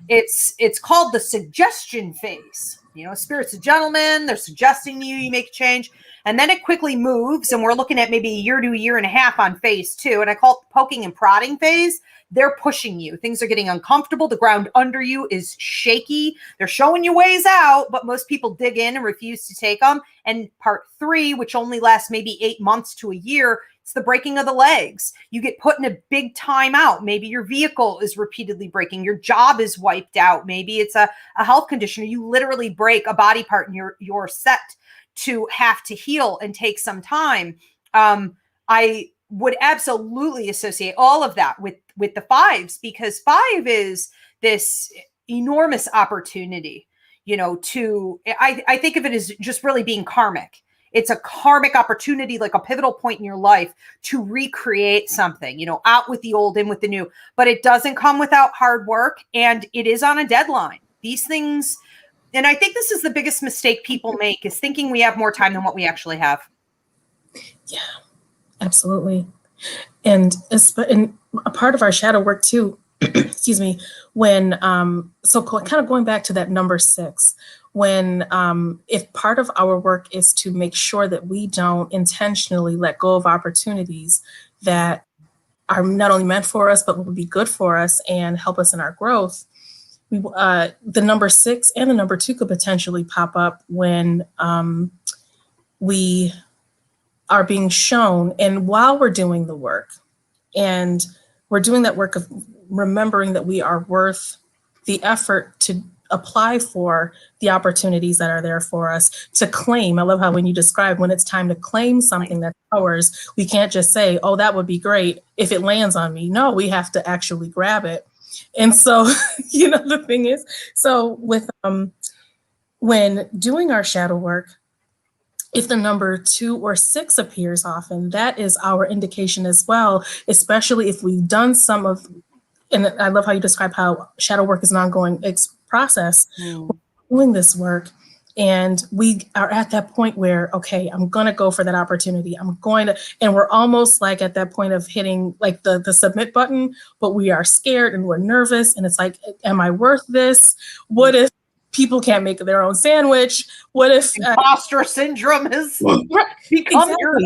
It's called the suggestion phase. You know, spirit's a gentleman, they're suggesting to you, you make a change. And then it quickly moves, and we're looking at maybe a year to a year and a half on phase 2. And I call it the poking and prodding phase. They're pushing you. Things are getting uncomfortable. The ground under you is shaky. They're showing you ways out, but most people dig in and refuse to take them. And part 3, which only lasts maybe 8 months to a year, it's the breaking of the legs. You get put in a big time out. Maybe your vehicle is repeatedly breaking. Your job is wiped out. Maybe it's a health condition, or you literally break a body part and you're set to have to heal and take some time. I would absolutely associate all of that with the 5s, because 5 is this enormous opportunity, you know, I think of it as just really being karmic. It's a karmic opportunity, like a pivotal point in your life to recreate something, you know, out with the old, in with the new, but it doesn't come without hard work, and it is on a deadline. These things, and I think this is the biggest mistake people make, is thinking we have more time than what we actually have. Yeah, absolutely. And a part of our shadow work too, excuse me, when, so kind of going back to that number 6, when if part of our work is to make sure that we don't intentionally let go of opportunities that are not only meant for us, but will be good for us and help us in our growth, the number 6 and the number 2 could potentially pop up when we are being shown, and while we're doing the work, and we're doing that work of remembering that we are worth the effort to apply for the opportunities that are there for us, to claim. I love how when you describe when it's time to claim something that's ours, we can't just say, oh, that would be great if it lands on me. No, we have to actually grab it. And so, you know, the thing is, so with when doing our shadow work, if the number 2 or 6 appears often, that is our indication as well, especially if we've done some of, and I love how you describe how shadow work is an ongoing process. We're doing this work, and we are at that point where, okay, I'm going to go for that opportunity. I'm going to, and we're almost like at that point of hitting like the submit button, but we are scared and we're nervous. And it's like, am I worth this? What if people can't make their own sandwich? What if imposter syndrome has become your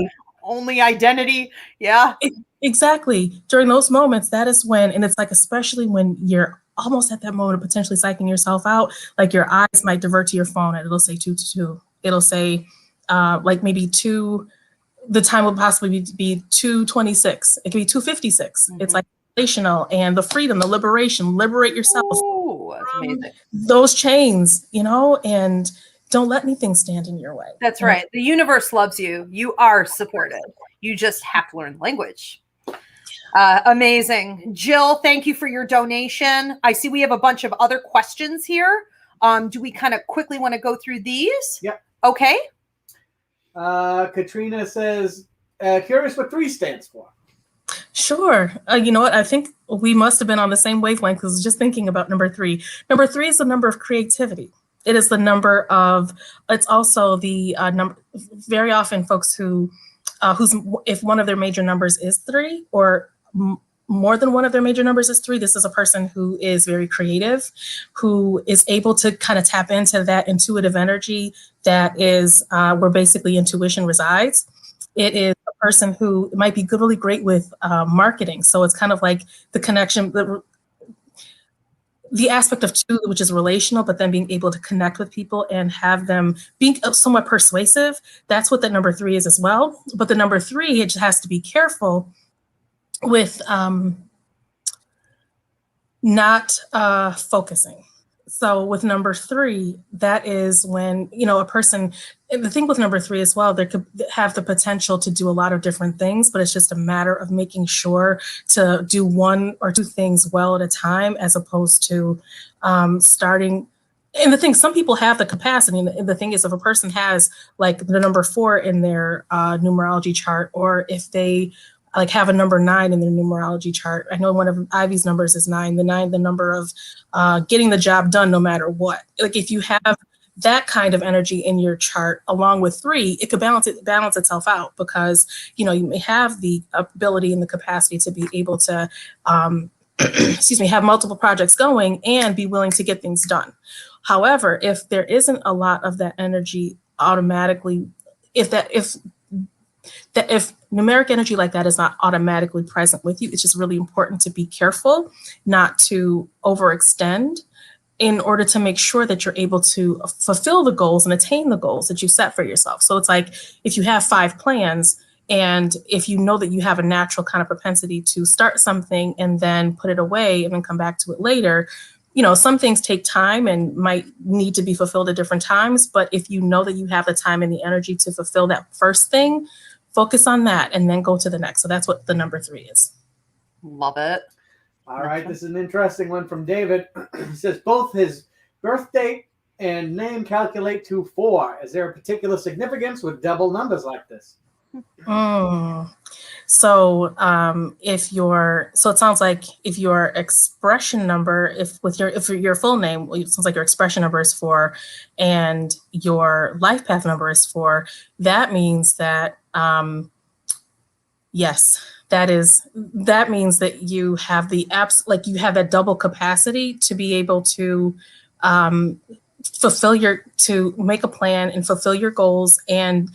only identity? Yeah, exactly. During those moments, that is when, and it's like, especially when you're almost at that moment of potentially psyching yourself out, like your eyes might divert to your phone and it'll say 2 to 2. It'll say like maybe 2, the time will possibly be 2:26. It could be 2:56. It's like relational, and the freedom, the liberation, liberate yourself. Ooh, that's amazing. Those chains, you know, and don't let anything stand in your way. That's right. The universe loves you. You are supported. You just have to learn language. Amazing. Jill, thank you for your donation. I see we have a bunch of other questions here. Do we kind of quickly want to go through these? Yep. Okay. Katrina says, curious what 3 stands for. Sure. You know what? I think we must have been on the same wavelength, because I was just thinking about number 3. Number 3 is the number of creativity. It is the number of, it's also the number, very often folks if one of their major numbers is 3, or more than one of their major numbers is 3, this is a person who is very creative, who is able to kind of tap into that intuitive energy that is where basically intuition resides. It is a person who might be really great with marketing. So it's kind of like the connection, the aspect of 2, which is relational, but then being able to connect with people and have them being somewhat persuasive. That's what that number 3 is as well. But the number 3, it just has to be careful with not focusing. So with number 3, that is when, you know, a person, and the thing with number 3 as well, they could have the potential to do a lot of different things, but it's just a matter of making sure to do 1 or 2 things well at a time, as opposed to starting. And the thing, some people have the capacity, and the thing is, if a person has like the number 4 in their numerology chart, or if they like have a number 9 in their numerology chart. I know one of Ivy's numbers is 9. The 9, the number of getting the job done no matter what. Like if you have that kind of energy in your chart along with 3, it could balance itself out, because you may have the ability and the capacity to be able to excuse me, have multiple projects going and be willing to get things done. However, if there isn't a lot of that energy automatically, if numeric energy like that is not automatically present with you, it's just really important to be careful not to overextend in order to make sure that you're able to fulfill the goals and attain the goals that you set for yourself. So it's like if you have 5 plans, and if you know that you have a natural kind of propensity to start something and then put it away and then come back to it later, some things take time and might need to be fulfilled at different times. But if you know that you have the time and the energy to fulfill that first thing, focus on that and then go to the next. So that's what the number 3 is. Love it. All right, this is an interesting one from David. He says both his birth date and name calculate to 4. Is there a particular significance with double numbers like this? So it sounds like if your expression number, if your full name, it sounds like your expression number is 4 and your life path number is 4, that means that, yes, that means that you have you have that double capacity to be able to to make a plan and fulfill your goals, and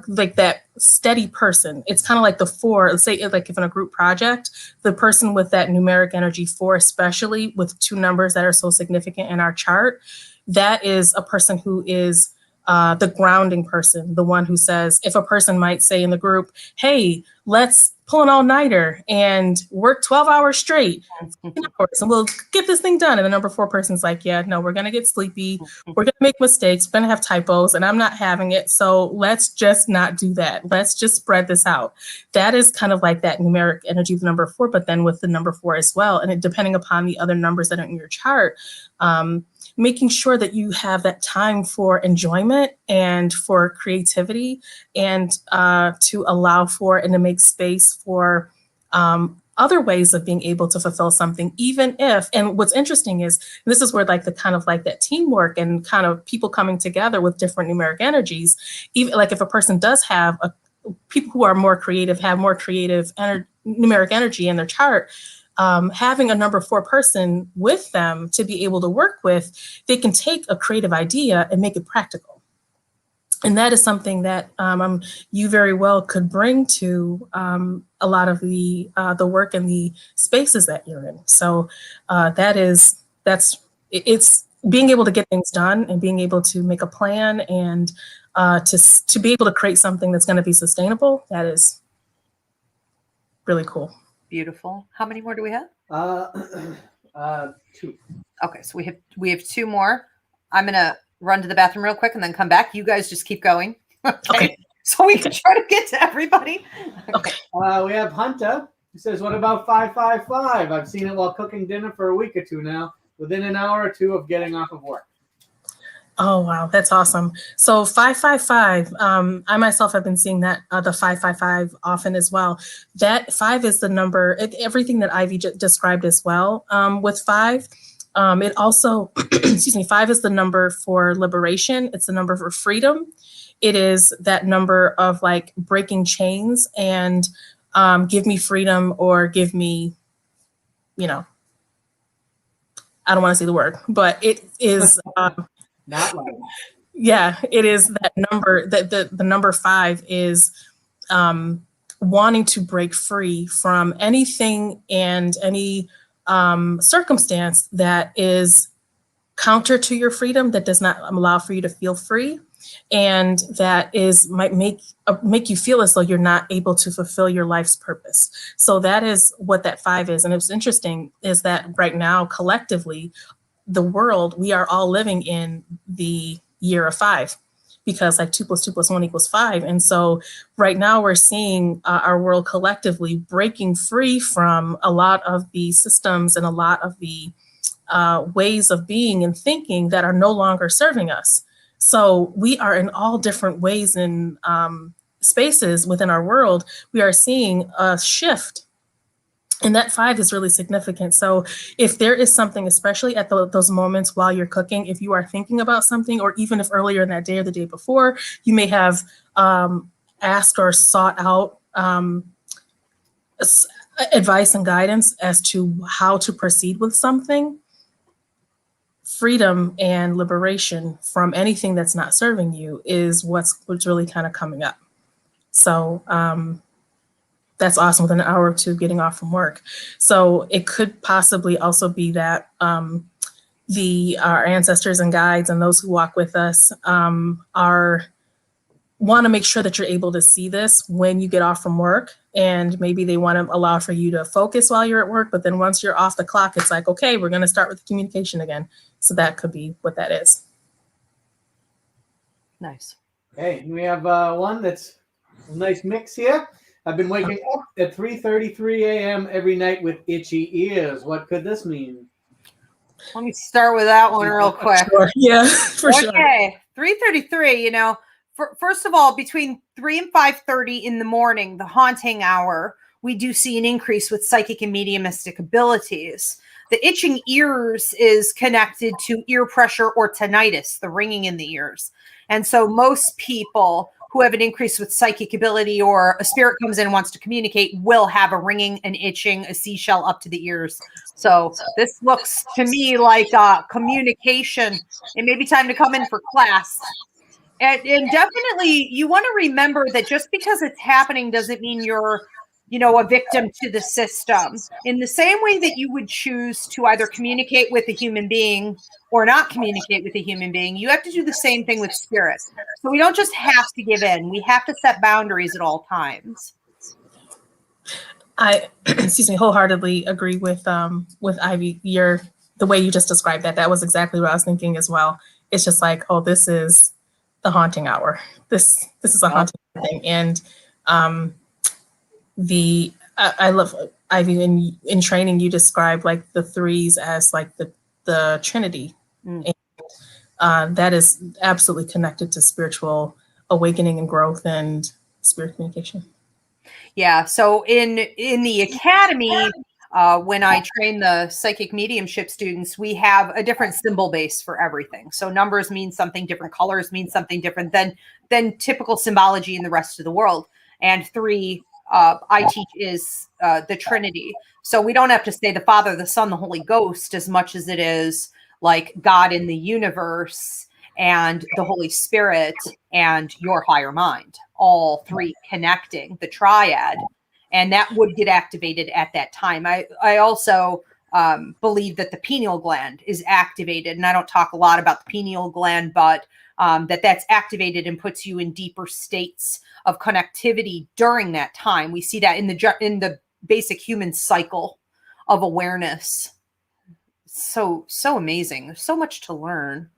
like that steady person. It's kind of like the 4, let's say like if in a group project, the person with that numeric energy 4, especially with 2 numbers that are so significant in our chart, that is a person who is the grounding person, the one who says, if a person might say in the group, hey, let's pull an all-nighter and work 12 hours straight, and we'll get this thing done. And the number 4 person's like, yeah, no, we're going to get sleepy. We're going to make mistakes. We're going to have typos, and I'm not having it. So let's just not do that. Let's just spread this out. That is kind of like that numeric energy of the number 4, but then with the number 4 as well. And depending upon the other numbers that are in your chart, making sure that you have that time for enjoyment and for creativity, and to allow for and to make space for other ways of being able to fulfill something, even if, and what's interesting is, this is where like the kind of like that teamwork and kind of people coming together with different numeric energies, even like if a person does have people who are more creative, have more creative numeric energy in their chart, having a number 4 person with them to be able to work with, they can take a creative idea and make it practical. And that is something that you very well could bring to a lot of the work and the spaces that you're in. So it's being able to get things done and being able to make a plan and to be able to create something that's going to be sustainable. That is really cool. Beautiful. How many more do we have? 2. Okay, so we have 2 more. I'm gonna run to the bathroom real quick and then come back. You guys just keep going. Okay. So we can try to get to everybody. Okay. We have Hunter. He says, what about 555? I've seen it while cooking dinner for a week or 2 now, within an hour or 2 of getting off of work. Oh, wow. That's awesome. So 555, I myself have been seeing that the 555 often as well. That 5 is the number, everything that Ivy described as well with 5. It also, excuse me, 5 is the number for liberation. It's the number for freedom. It is that number of like breaking chains and give me freedom, or give me, I don't want to say the word, but it is... Not like yeah, it is that number, that the number 5 is wanting to break free from anything and any circumstance that is counter to your freedom, that does not allow for you to feel free, and that might make you feel as though you're not able to fulfill your life's purpose. So that is what that 5 is. And it's interesting is that right now, collectively, the world, we are all living in the year of 5, because like 2 + 2 + 1 = 5. And so right now we're seeing our world collectively breaking free from a lot of the systems and a lot of the ways of being and thinking that are no longer serving us. So we are in all different ways in spaces within our world, we are seeing a shift. And that 5 is really significant. So if there is something, especially at those moments while you're cooking, if you are thinking about something, or even if earlier in that day or the day before, you may have asked or sought out advice and guidance as to how to proceed with something, freedom and liberation from anything that's not serving you is what's really kind of coming up. So that's awesome, with an hour or two getting off from work. So it could possibly also be that our ancestors and guides and those who walk with us want to make sure that you're able to see this when you get off from work. And maybe they want to allow for you to focus while you're at work. But then once you're off the clock, it's like, okay, we're going to start with the communication again. So that could be what that is. Nice. Okay, we have one that's a nice mix here. I've been waking up at 3:33 a.m. every night with itchy ears. What could this mean? Let me start with that one real quick. Sure. Yeah, for sure. Okay, 3:33, you know, first of all, between 3 and 5:30 in the morning, the haunting hour, we do see an increase with psychic and mediumistic abilities. The itching ears is connected to ear pressure or tinnitus, the ringing in the ears. And so most people who have an increase with psychic ability, or a spirit comes in and wants to communicate, will have a ringing, an itching, a seashell up to the ears. So this looks to me like communication. It may be time to come in for class. And definitely you want to remember that just because it's happening doesn't mean you're, you know, a victim to the system. In the same way that you would choose to either communicate with a human being or not communicate with a human being, you have to do the same thing with spirit. So we don't just have to give in. We have to set boundaries at all times. I, excuse me, wholeheartedly agree with Ivy. The way you just described that, that was exactly what I was thinking as well. It's just like, oh, this is the haunting hour. This is a haunting thing. And I love, Ivy, in training, you describe like the threes as like the Trinity. And, that is absolutely connected to spiritual awakening and growth and spirit communication. Yeah. So in the academy, when I train the psychic mediumship students, we have a different symbol base for everything. So numbers mean something different, colors mean something different than typical symbology in the rest of the world. And 3, I teach, is the Trinity. So we don't have to say the Father, the Son, the Holy Ghost as much as it is like God in the universe and the Holy Spirit and your higher mind, all 3 connecting, the triad. And that would get activated at that time. I also believe that the pineal gland is activated. And I don't talk a lot about the pineal gland, but that's activated and puts you in deeper states of connectivity during that time. We see that in the basic human cycle of awareness. So amazing. There's so much to learn.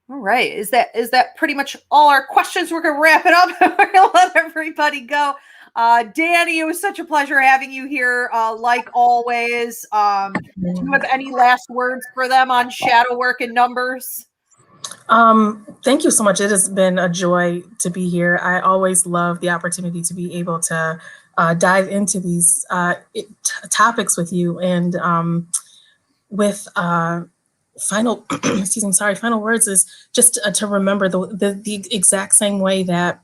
All right. Is that pretty much all our questions? We're going to wrap it up. We're going to let everybody go. Danny, it was such a pleasure having you here. Like always, do you have any last words for them on shadow work and numbers? Thank you so much. It has been a joy to be here. I always love the opportunity to be able to dive into these topics with you, and with final final words is just to remember the exact same way that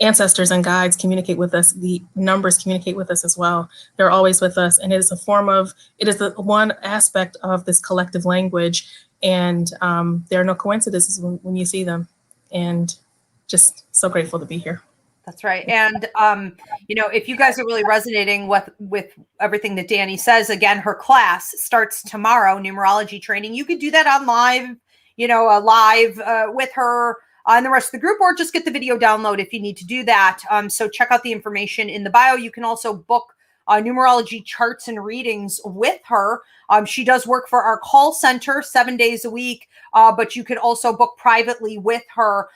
ancestors and guides communicate with us, the numbers communicate with us as well. They're always with us, and it is the one aspect of this collective language, and there are no coincidences when you see them, and just so grateful to be here. That's right. And, if you guys are really resonating with everything that Danny says, again, her class starts tomorrow, numerology training. You could do that on live, with her and the rest of the group, or just get the video download if you need to do that. So check out the information in the bio. You can also book numerology charts and readings with her. She does work for our call center 7 days a week, but you could also book privately with her.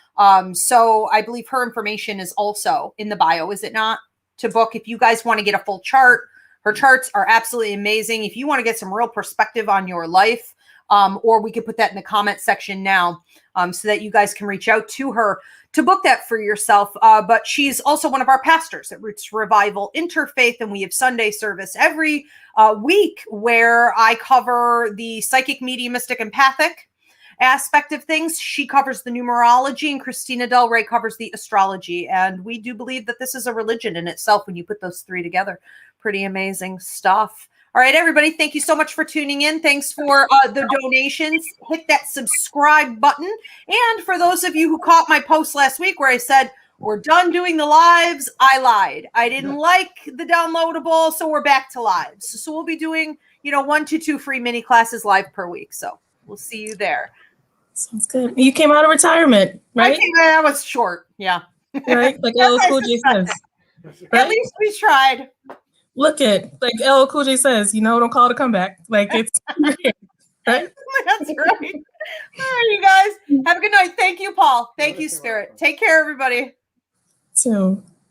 So I believe her information is also in the bio, is it not? To book if you guys want to get a full chart. Her charts are absolutely amazing. If you want to get some real perspective on your life, or we could put that in the comment section now so that you guys can reach out to her to book that for yourself. But she's also one of our pastors at Roots Revival Interfaith, and we have Sunday service every week where I cover the psychic, mediumistic, empathic aspect of things. She covers the numerology, and Christina Del Rey covers the astrology. And we do believe that this is a religion in itself when you put those three together. Pretty amazing stuff. All right, everybody, thank you so much for tuning in. Thanks for the donations. Hit that subscribe button. And for those of you who caught my post last week where I said, we're done doing the lives, I lied. I didn't like the downloadable, so we're back to lives. So we'll be doing, 1 to 2 free mini classes live per week. So we'll see you there. Sounds good. You came out of retirement, right? That was short. Yeah. Right? Like LL Cool J says. Right? At least we tried. Look at, like LL Cool J says, don't call it a comeback. Like it's right? That's right. All right, you guys. Have a good night. Thank you, Paul. Thank you, Spirit. Take care, everybody. So